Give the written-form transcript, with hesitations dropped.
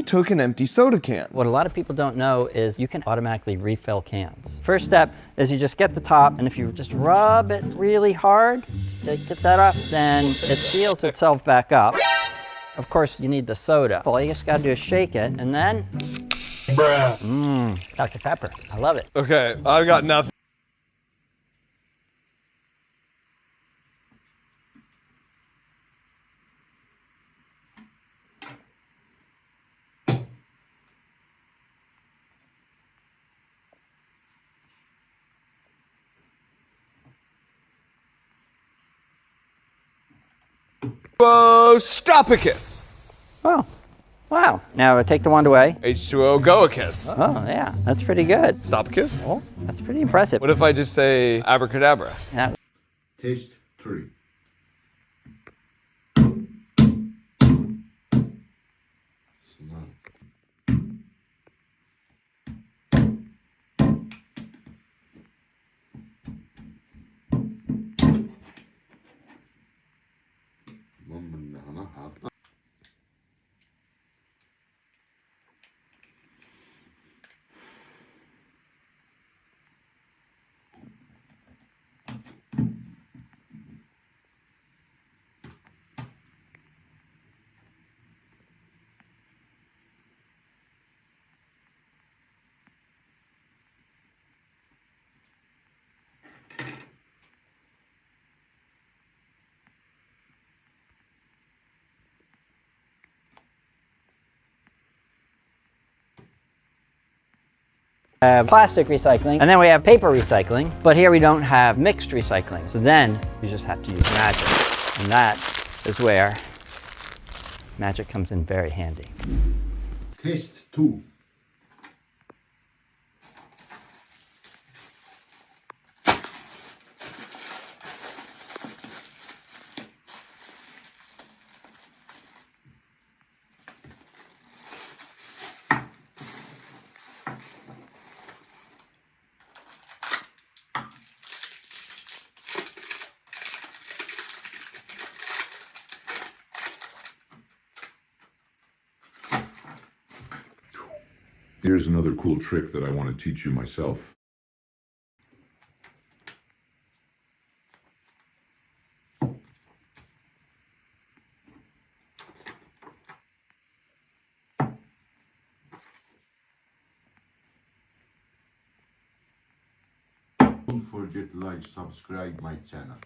took an empty soda can. What a lot of people don't know is you can automatically refill cans. First step is you just get the top, and if you just rub it really hard to get that up, then it seals itself back up. Of course, you need the soda. All you just gotta do is shake it, and then, Dr. Pepper, I love it. Okay, I've got nothing. Stopicus. Oh, wow. Now take the wand away. H2O Goicus. Oh, yeah, that's pretty good. Stopicus? Oh, that's pretty impressive. What if I just say abracadabra? Yeah. Taste 3. Plastic recycling, and then we have paper recycling, but here we don't have mixed recycling. So then you just have to use magic, and that is where magic comes in very handy. Taste 2. Here's another cool trick that I want to teach you myself. Don't forget to like, subscribe my channel.